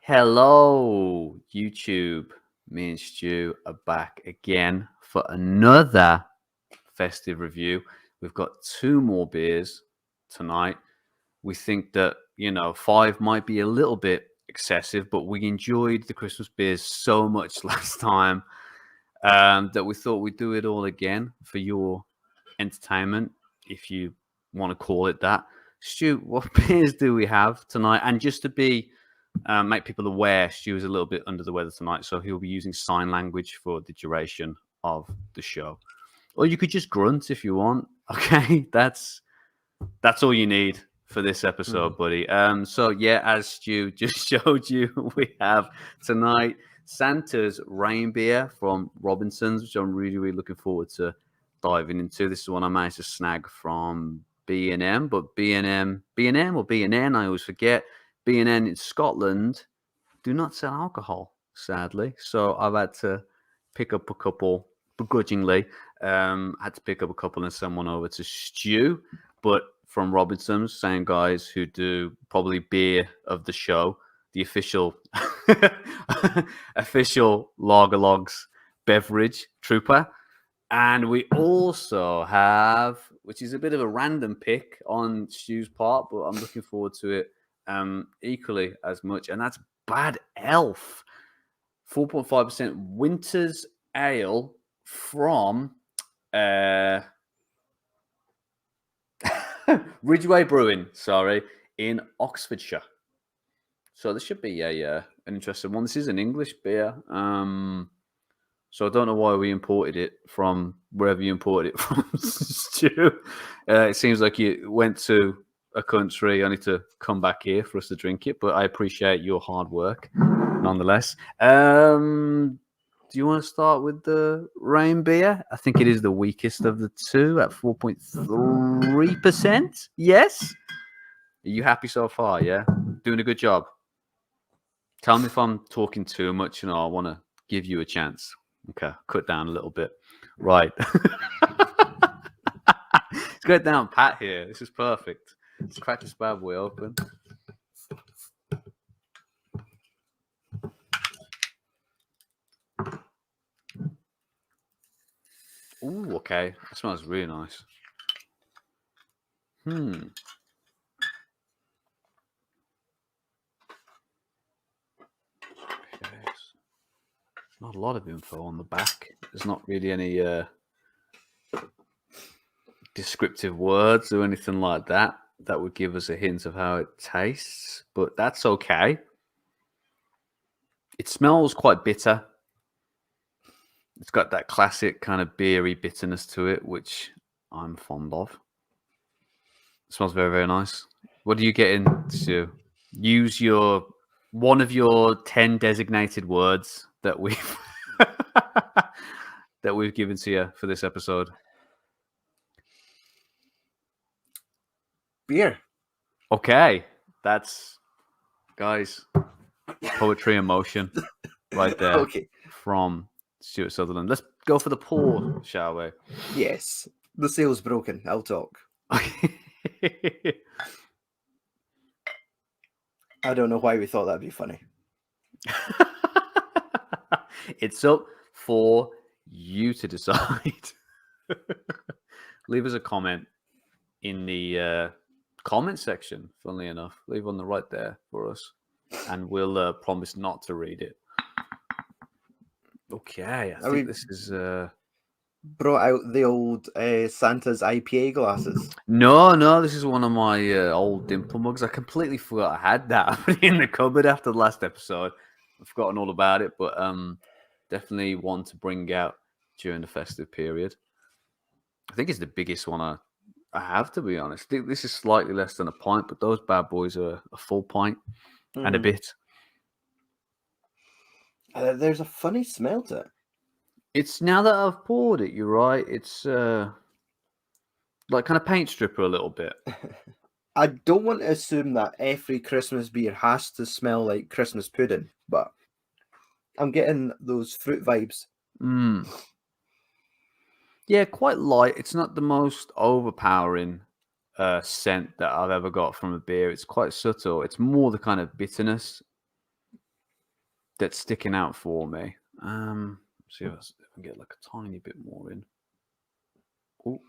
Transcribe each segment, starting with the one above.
Hello, YouTube. Me and Stu are back again for another festive review. We've got two more beers tonight. We think that, five might be a little bit excessive, but we enjoyed the Christmas beers so much last time that we thought we'd do it all again for your entertainment, if you want to call it that. Stu, what beers do we have tonight? And just to make people aware, Stu is a little bit under the weather tonight, so he'll be using sign language for the duration of the show. Or you could just grunt if you want. Okay, that's all you need for this episode, buddy. So yeah, as Stu just showed you, we have tonight Santa's Reinbeer from Robinson's, which I'm really, really looking forward to diving into. This is one I managed to snag from B&M, but B&M or B&N, I always forget. B&N in Scotland do not sell alcohol, sadly. So I've had to pick up a couple begrudgingly. Had to pick up a couple and send one over to Stu, but from Robinson's, same guys who do probably beer of the show, the official Lager Logs beverage trooper. And we also have, which is a bit of a random pick on Stu's part, but I'm looking forward to it equally as much, and that's Bad Elf, 4.5% Winter's Ale from Ridgeway Brewing, in Oxfordshire. So this should be an interesting one. This is an English beer, so I don't know why we imported it from wherever you imported it from, Stu. It seems like you went to a country only to come back here for us to drink it, but I appreciate your hard work nonetheless. Do you want to start with the Reinbeer? I think it is the weakest of the two at 4.3%. Yes? Are you happy so far? Yeah? Doing a good job? Tell me if I'm talking too much. I want to give you a chance. Okay, cut down a little bit. Right. Let's go down pat here. This is perfect. Let's crack this bad boy open. Ooh, okay. That smells really nice. Okay. Not a lot of info on the back. There's not really any descriptive words or anything like that would give us a hint of how it tastes, but that's okay. It smells quite bitter. It's got that classic kind of beery bitterness to it, which I'm fond of. It smells very, very nice. What do you get into? Use one of your 10 designated words that we've that we've given to you for this episode. Beer. Okay, that's, guys, poetry in motion right there. Okay. From Stuart Sutherland. Let's go for the pour, shall we? Yes. The seal's broken. I'll talk. I don't know why we thought that'd be funny. It's up for you to decide. Leave us a comment in the comment section, funnily enough. Leave one right there for us, and we'll promise not to read it. Okay, I think this is... brought out the old Santa's IPA glasses? No, this is one of my old dimple mugs. I completely forgot I had that in the cupboard after the last episode. I've forgotten all about it, but definitely one to bring out during the festive period. I think it's the biggest one I have, to be honest. This is slightly less than a pint, but those bad boys are a full pint and a bit. There's a funny smell to it. It's, now that I've poured it, you're right. It's like kind of paint stripper a little bit. I don't want to assume that every Christmas beer has to smell like Christmas pudding, but I'm getting those fruit vibes. Yeah, quite light. It's not the most overpowering scent that I've ever got from a beer. It's quite subtle. It's more the kind of bitterness that's sticking out for me. See if I can get like a tiny bit more in. Oh,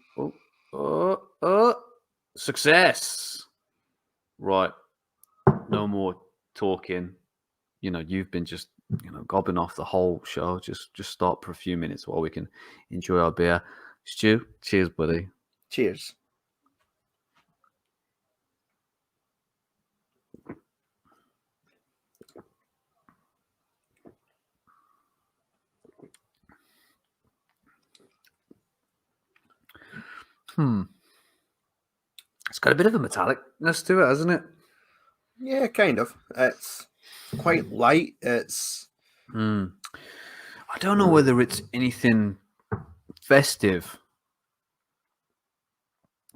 oh, oh! Success! Right, no more talking. You've been just gobbing off the whole show. Just stop for a few minutes while we can enjoy our beer. Stu, cheers, buddy. Cheers. It's got a bit of a metallicness to it, hasn't it? Yeah, kind of. It's quite light. It's I don't know whether it's anything festive.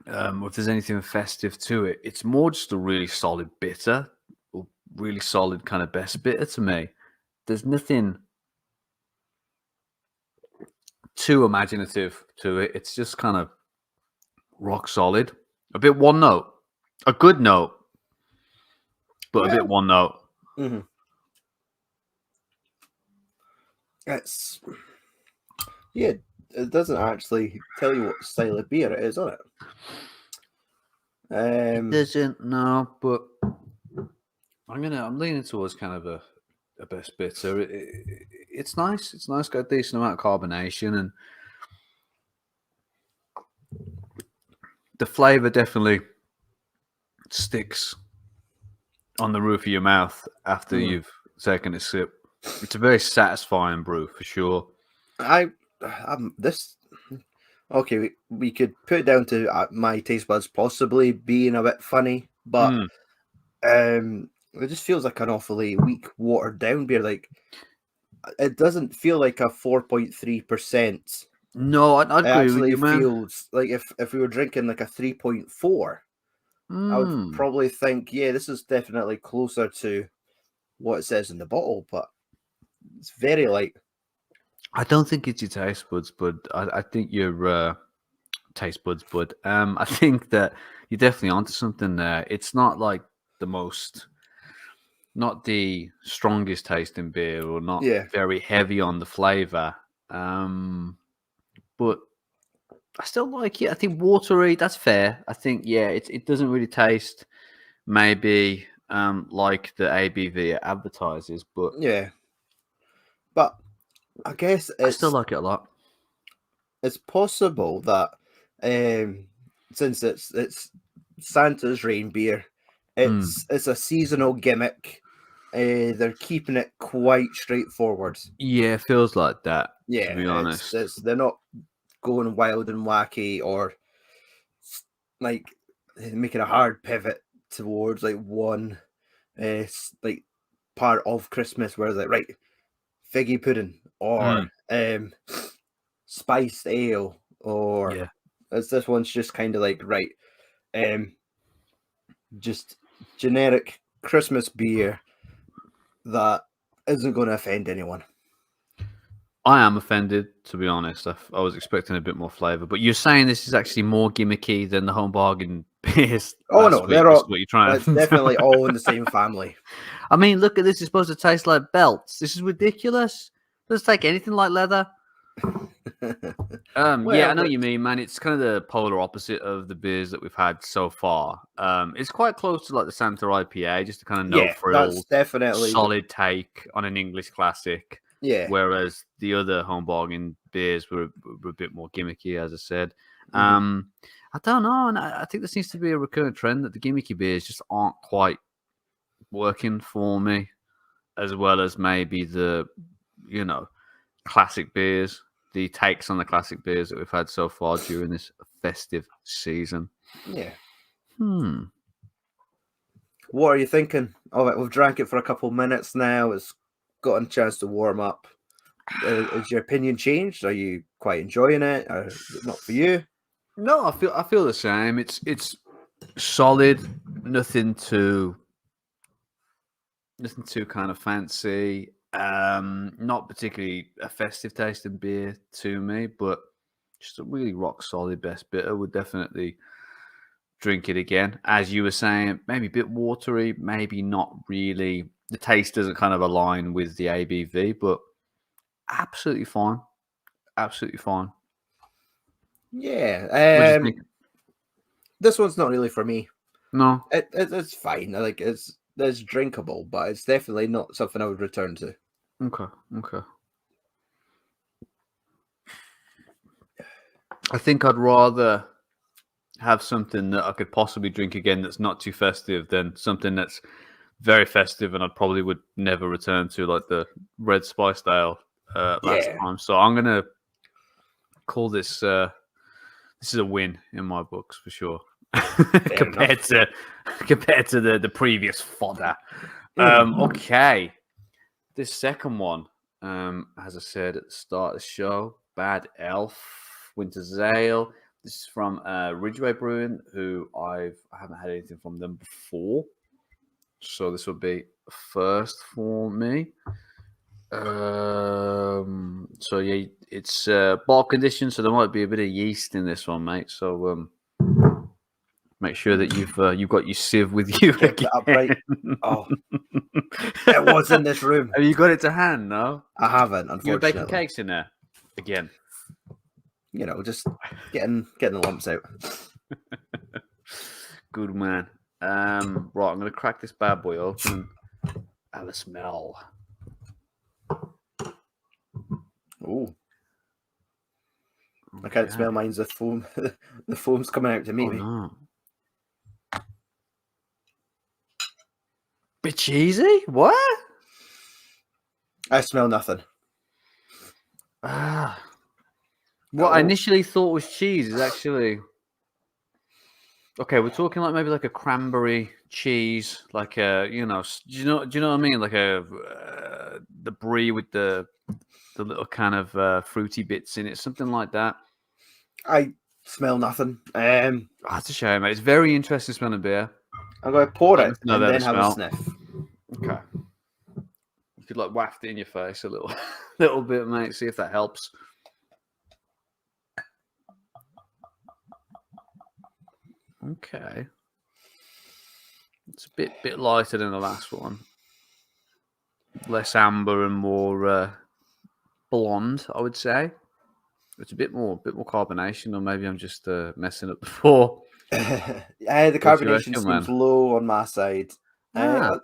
If there's anything festive to it, it's more just a really solid bitter, or really solid kind of best bitter to me. There's nothing too imaginative to it. It's just kind of rock solid. A bit one note. A good note, but a bit one note. Mm-hmm. It's it doesn't actually tell you what style of beer it is, on it. It doesn't, no, but I'm leaning towards kind of a best bitter. It's nice. It's nice. Got a decent amount of carbonation, and the flavor definitely sticks on the roof of your mouth after you've taken a sip. It's a very satisfying brew for sure. This. Okay, we could put it down to my taste buds possibly being a bit funny, but it just feels like an awfully weak, watered down beer. Like, it doesn't feel like a 4.3%. No, I'd agree with you, man. It feels like if we were drinking like a 3.4, I would probably think, yeah, this is definitely closer to what it says in the bottle, but it's very light. I don't think it's your taste buds, bud. I think your taste buds, bud. I think that you're definitely onto something there. It's not like not the strongest tasting beer, or not very heavy on the flavor. But I still like it. I think watery, that's fair. I think, yeah, it doesn't really taste maybe like the ABV it advertises, but yeah. But I guess I still like it a lot. It's possible that since it's Santa's Reinbeer, it's a seasonal gimmick. They're keeping it quite straightforward. Yeah, it feels like that. Yeah, to be honest, they're not going wild and wacky, or like making a hard pivot towards like one like part of Christmas where it's like, right, figgy pudding or spiced ale, or as this one's just kind of like, right, just generic Christmas beer that isn't going to offend anyone. I am offended, to be honest. I was expecting a bit more flavour, but you're saying this is actually more gimmicky than the home bargain beers. Oh no, they're all. What you're trying. It's definitely all in the same family. I mean, look at this. It's supposed to taste like belts. This is ridiculous. Doesn't take anything like leather. Yeah, I know what you mean, man. It's kind of the polar opposite of the beers that we've had so far. It's quite close to like the Santa IPA, just a kind of no frills, that's definitely solid take on an English classic. Yeah. Whereas the other home bargain beers were a bit more gimmicky, as I said. I don't know, and I think there seems to be a recurrent trend that the gimmicky beers just aren't quite working for me, as well as maybe the classic beers. The takes on the classic beers that we've had so far during this festive season. Yeah. What are you thinking of it? We've drank it for a couple of minutes now. It's gotten a chance to warm up. Has your opinion changed? Are you quite enjoying it? Or is it not for you? No, I feel the same. It's solid. Nothing too kind of fancy. Not particularly a festive tasting beer to me, but just a really rock solid best bitter. Would definitely drink it again. As you were saying, maybe a bit watery, maybe not really the taste doesn't kind of align with the ABV, but absolutely fine. Absolutely fine. Yeah. What do you think? This one's not really for me. No. It's fine. Like it's drinkable, but it's definitely not something I would return to. Okay. I think I'd rather have something that I could possibly drink again that's not too festive than something that's very festive and I probably would never return to, like the red spiced ale last time. So I'm gonna call this this is a win in my books for sure. compared to the previous fodder. Okay, this second one, as I said at the start of the show, Bad Elf Winter's Ale. This is from Ridgeway Brewing, who I haven't had anything from them before, so this will be a first for me. So yeah, it's bottle condition, so there might be a bit of yeast in this one, mate. So make sure that you've got your sieve with you. Kept it upright. Oh, it was in this room. Have you got it to hand? No, I haven't. Unfortunately, you're baking cakes in there again. You know, just getting the lumps out. Good man. Right, I'm gonna crack this bad boy open. Have a smell. Oh, I can't smell mine's the foam. The foam's coming out to me. Oh, no. Bit cheesy? What? I smell nothing. What I initially thought was cheese is actually okay. We're talking like maybe like a cranberry cheese, like a do you know what I mean? Like a the brie with the little kind of fruity bits in it, something like that. I smell nothing. That's a shame, mate. It's very interesting smelling beer. I'm going to pour it and then have a sniff. Okay. You could like waft it in your face a little, little bit, mate. See if that helps. Okay. It's a bit lighter than the last one. Less amber and more blonde, I would say. It's a bit more carbonation, or maybe I'm just messing up the pour. The carbonation seems low on my side. No,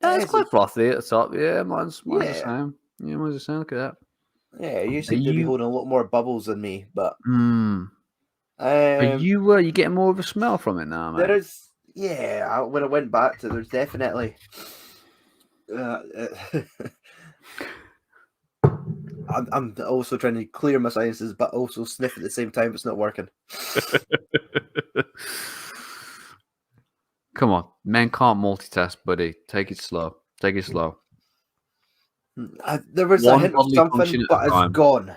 it's quite frothy at the top. Yeah, mine's the same. Yeah, mine's the same. Look at that. Yeah, you seem to be holding a lot more bubbles than me, but are you getting more of a smell from it now, mate? There is, when I went back to, there's definitely. I'm also trying to clear my sinuses, but also sniff at the same time. It's not working. Come on, men can't multitask, buddy. Take it slow. There was a hint of something, but it's gone.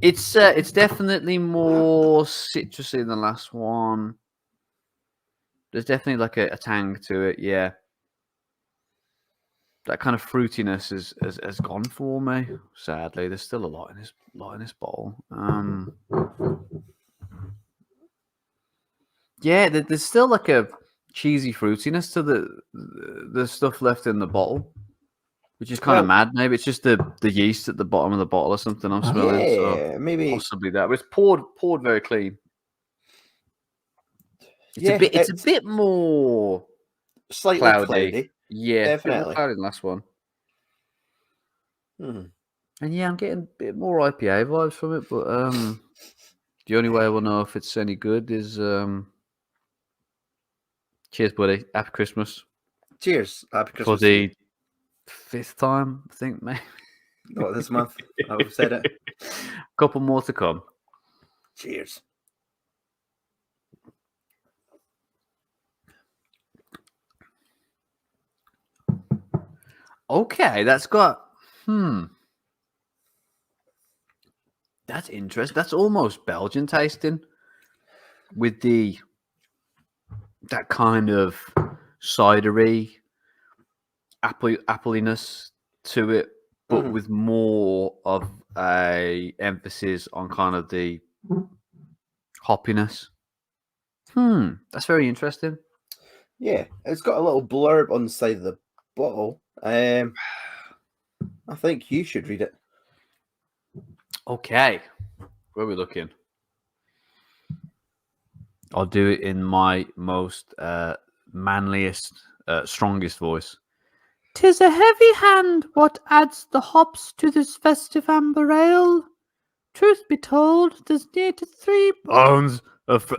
It's definitely more citrusy than the last one. There's definitely like a tang to it, yeah. That kind of fruitiness has gone for me. Sadly, there's still a lot in this bowl. Yeah, there's still like a cheesy fruitiness to the stuff left in the bottle, which is kind of mad. Maybe it's just the yeast at the bottom of the bottle or something I'm smelling. Yeah, so maybe possibly that. But it's poured very clean. It's a bit more slightly cloudy. Yeah, definitely. A bit more cloudy than the last one. And yeah, I'm getting a bit more IPA vibes from it, but the only way I will know if it's any good is cheers, buddy. Happy Christmas. Cheers. Happy Christmas. For the 5th time, I think, maybe. Not this month. I've said it. Couple more to come. Cheers. Okay, that's got that's interesting. That's almost Belgian tasting with that kind of cidery appliness to it, but with more of a emphasis on kind of the hoppiness. That's very interesting. Yeah, it's got a little blurb on the side of the bottle. I think you should read it. Okay. Where are we looking? I'll do it in my most manliest, strongest voice. 'Tis a heavy hand what adds the hops to this festive amber ale. Truth be told, there's near to 3 pounds of...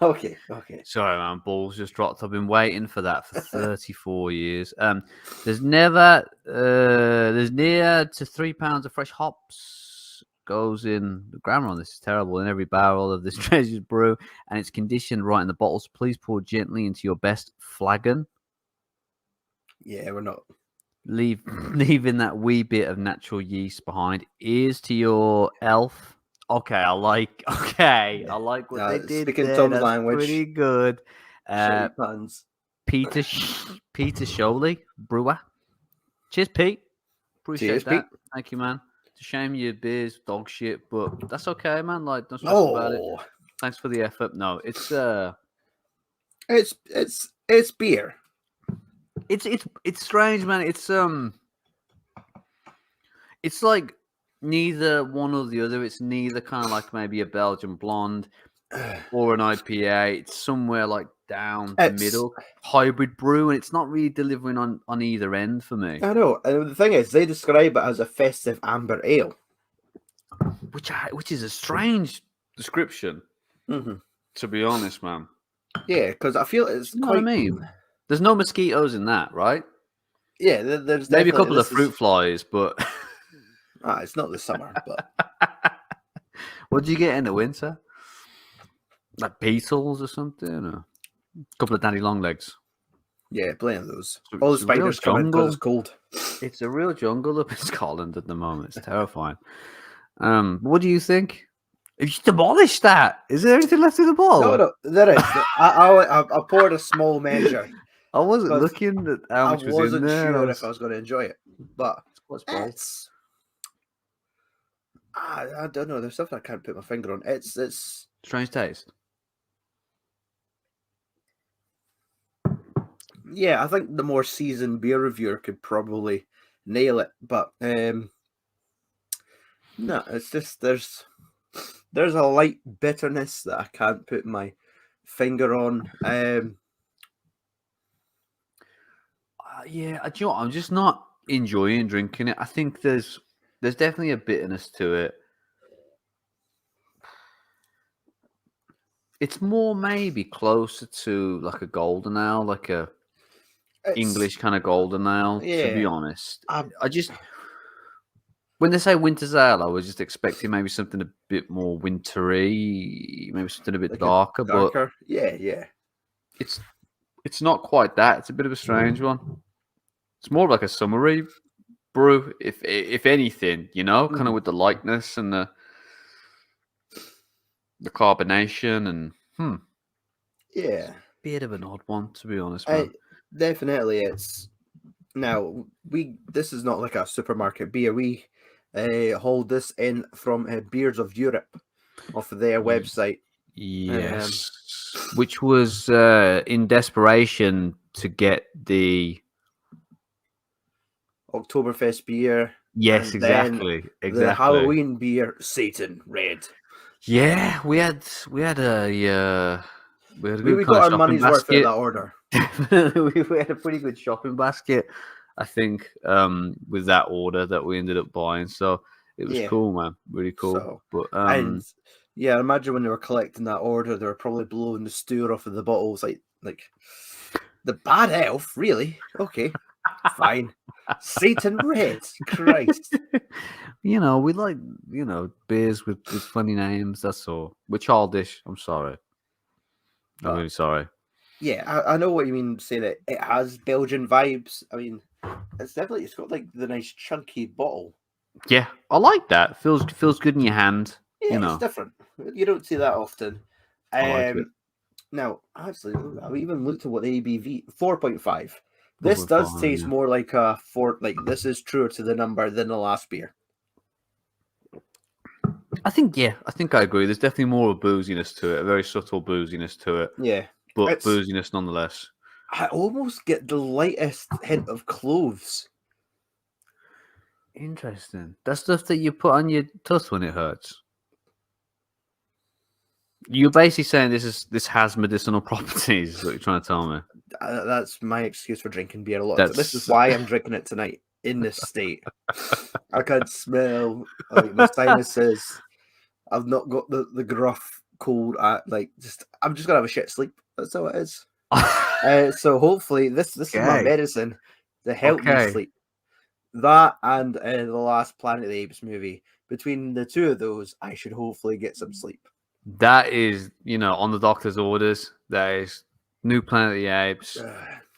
Okay. Sorry, man, balls just dropped. I've been waiting for that for 34 years. There's near to 3 pounds of fresh hops goes in. The grammar on this is terrible. In every barrel of this treasured brew, and it's conditioned right in the bottles. Please pour gently into your best flagon. Yeah, we're not. Leaving that wee bit of natural yeast behind. Here's to your elf. Okay, I like what they did speaking there. Tom's That's language. pretty good. Shitty puns. Peter Sholey, brewer. Cheers, Pete. Appreciate Cheers, that. Pete. Thank you, man. It's a shame your beer's dog shit, but that's okay, man. Like, don't stress about it. No, Thanks for the effort. No, it's beer. it's strange, man. It's like neither one or the other. It's neither kind of like maybe a Belgian blonde or an IPA. It's somewhere like down the middle, hybrid brew, and it's not really delivering on either end for me. I know. And the thing is, they describe it as a festive amber ale, which is a strange description. Mm-hmm. To be honest, man. Yeah, because I feel it's you know quite. What I mean, there's no mosquitoes in that, right? Yeah, there's maybe a couple of fruit flies, but it's not the summer. But what do you get in the winter? Like beetles or something, or a couple of daddy long legs. Yeah, plenty of those. All the spiders come in because it's cold. It's a real jungle up in Scotland at the moment. It's terrifying. What do you think? You demolished that. Is there anything left in the bottle? No, there is. I poured a small measure. I wasn't looking at how much was in there. I wasn't sure if I was going to enjoy it, but it's. I don't know. There's something I can't put my finger on. It's strange taste. Yeah, I think the more seasoned beer reviewer could probably nail it, but no, it's just there's a light bitterness that I can't put my finger on. Yeah, do you know what? I'm just not enjoying drinking it. I think there's definitely a bitterness to it. It's more maybe closer to like a golden ale, like a English kind of golden ale, to be honest. I just, when they say winter's ale, I was just expecting maybe something a bit more wintry, maybe something a bit like darker. But yeah. It's not quite that. It's a bit of a strange one. It's more like a summery brew, if anything, you know, kind of with the lightness and the carbonation and yeah, bit of an odd one, to be honest, man. Definitely, it's now this is not like a supermarket beer. We hold this in from Beers of Europe off of their website. Yes, which was in desperation to get the Oktoberfest beer. Yes, exactly. The Halloween beer, Satan Red. Yeah, we had a we got our money's worth out of that order. we had a pretty good shopping basket, I think, with that order that we ended up buying. So it was cool, man. Really cool. So, but and yeah, imagine when they were collecting that order, they were probably blowing the stew off of the bottles, like the bad elf, really? Okay, fine. Satan Red, Christ. You know, we like beers with funny names. That's all. We're childish. I'm sorry. I'm really sorry. Yeah, I know what you mean. Say that it has Belgian vibes. I mean, it's got like the nice chunky bottle. Yeah, I like that. Feels good in your hand. Yeah, it's different. You don't see that often. I like it. Now, actually, I've even looked at what the ABV 4.5. This does taste more like a 4. Like this is truer to the number than the last beer. I think I agree. There's definitely more of booziness to it, a very subtle booziness to it. Yeah. But booziness nonetheless. I almost get the lightest hint of cloves. Interesting. That's stuff that you put on your tooth when it hurts. You're basically saying this has medicinal properties. Is what you're trying to tell me? That's my excuse for drinking beer a lot. That's This is why I'm drinking it tonight in this state. I can smell like my sinuses. I've not got the gruff cold. I'm just gonna have a shit sleep. That's all it is. So hopefully this is my Okay. medicine to help me Okay. sleep. That and the last Planet of the Apes movie. Between the two of those, I should hopefully get some sleep. That is, on the doctor's orders. That is new Planet of the Apes,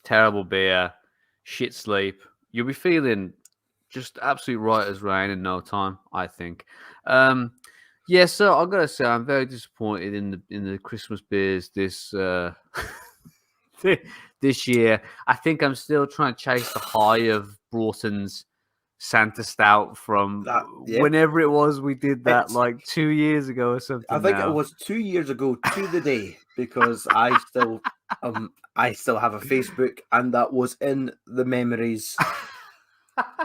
terrible beer, shit sleep. You'll be feeling just absolute right as rain in no time, I think. Yeah, so I've got to say I'm very disappointed in the Christmas beers this this year. I think I'm still trying to chase the high of Broughton's Santa Stout from whenever it was we did that, like 2 years ago or something. I think it was 2 years ago to the day, because I still have a Facebook, and that was in the memories.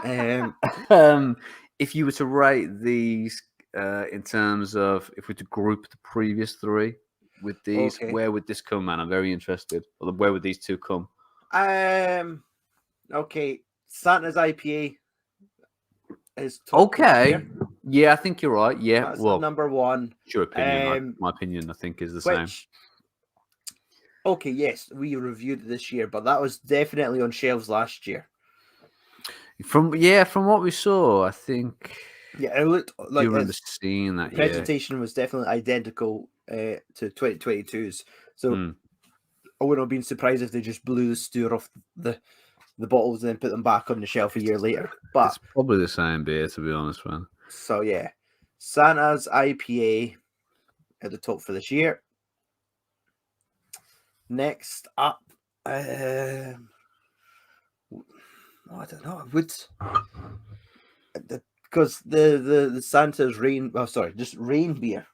If you were to rate these in terms of, if we were to group the previous three with these, where would this come, man? I'm very interested. Where would these two come? Okay, Santa's IPA is top. Okay. Yeah, I think you're right. Yeah, that's number one. It's your opinion. My opinion, I think, is the same. Okay, yes, we reviewed it this year, but that was definitely on shelves last year. From what we saw, I think. Yeah, it looked like you remember seeing that. The presentation was definitely identical to 2022's. So I wouldn't have been surprised if they just blew the steer off the bottles and then put them back on the shelf a year later. But it's probably the same beer, to be honest, man. So yeah, Santa's IPA at the top for this year. Next up, I don't know. Because the Santa's just Reinbeer.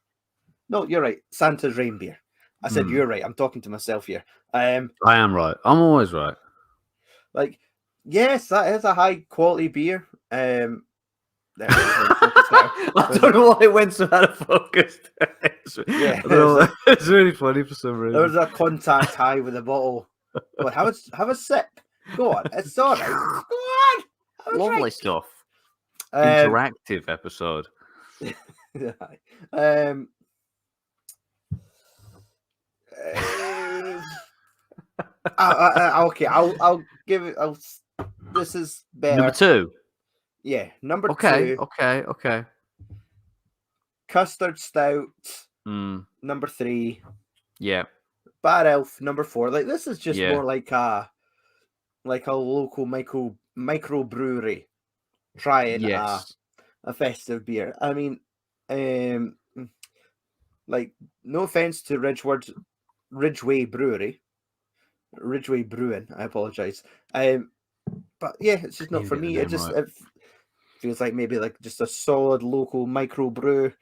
No, you're right. Santa's Reinbeer. I said you're right. I'm talking to myself here. I am right. I'm always right. Like, yes, that is a high quality beer. I don't know why it went so out of focus. It's really funny for some reason. There was a contact high with the bottle. But have a sip. Go on. It's all right. Go on. Lovely stuff. Interactive episode. Okay, I'll give it. This is better. Number two. Yeah, number two. Okay. Custard Stout. Number three. Yeah. Bad Elf. Number four. Like, this is just more like a local micro brewery trying a festive beer. I mean, like, no offense to Ridgeway Brewing. I apologize. But yeah, it's just not for me. It feels like maybe like just a solid local micro brew.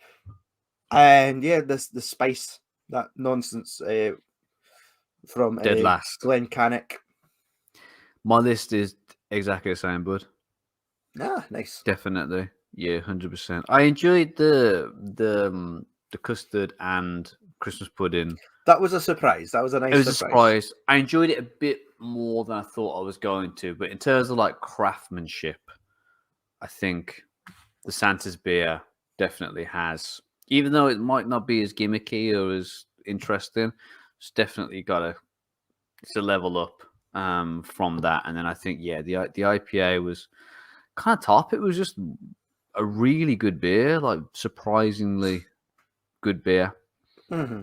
And yeah, the spice, that nonsense from Dead Last Glencannick. My list is exactly the same, bud. Ah, nice. Definitely. Yeah, 100%. I enjoyed the custard and Christmas pudding. That was a surprise. That was a nice surprise. It was a surprise. I enjoyed it a bit more than I thought I was going to. But in terms of like craftsmanship, I think the Santa's beer definitely has, even though it might not be as gimmicky or as interesting, it's definitely got a level up from that. And then I think, the IPA was kind of top. It was just a really good beer, like surprisingly good beer. Mm-hmm.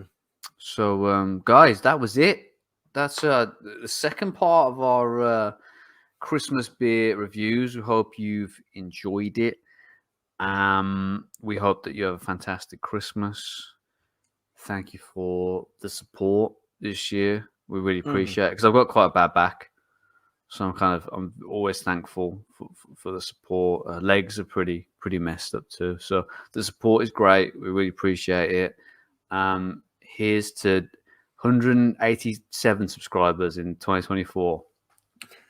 So, guys, that was it. That's the second part of our Christmas beer reviews. We hope you've enjoyed it. We hope that you have a fantastic Christmas. Thank you for the support this year. We really appreciate it, because I've got quite a bad back. So I'm always thankful for the support. Legs are pretty messed up too. So the support is great. We really appreciate it. Here's to 187 subscribers in 2024.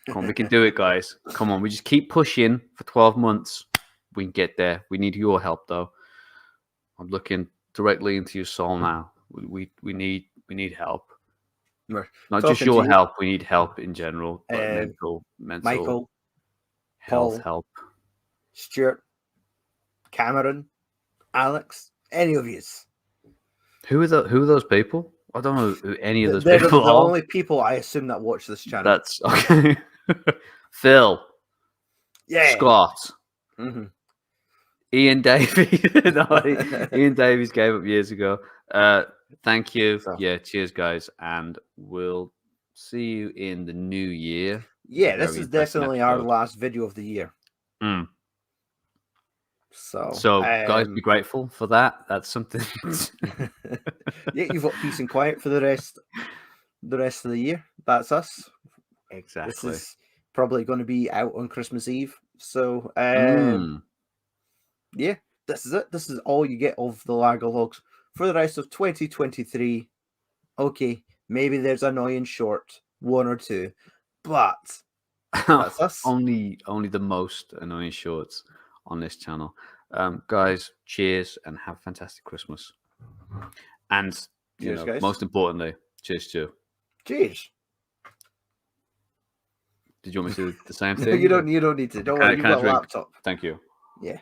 Come on, we can do it, guys. Come on, we just keep pushing for 12 months. We can get there. We need your help, though. I'm looking directly into your soul now. We need help. Not just your help. We need help in general, but mental, Michael, health Paul, help. Stuart, Cameron, Alex, any of you. Who are those people? I don't know who any of those people They're the are. only people I assume that watch this channel. That's okay. Phil. Yeah. Scott. Mm-hmm. Ian Davies. Ian Davies gave up years ago. Thank you. So, yeah, cheers, guys. And we'll see you in the new year. Yeah, this is definitely our last video of the year. Mm. So guys, be grateful for that. That's something. Yeah, you've got peace and quiet for the rest of the year. That's us. Exactly. This is probably going to be out on Christmas Eve. So yeah, this is it. This is all you get of the Lagerlogs for the rest of 2023. Okay, maybe there's an annoying short, one or two, but that's us. only the most annoying shorts on this channel. Guys, cheers and have a fantastic Christmas. And cheers, guys. Most importantly, cheers, Stu. Cheers. Did you want me to do the same thing? You don't need to. Don't worry, you've got a laptop. Thank you. Yeah.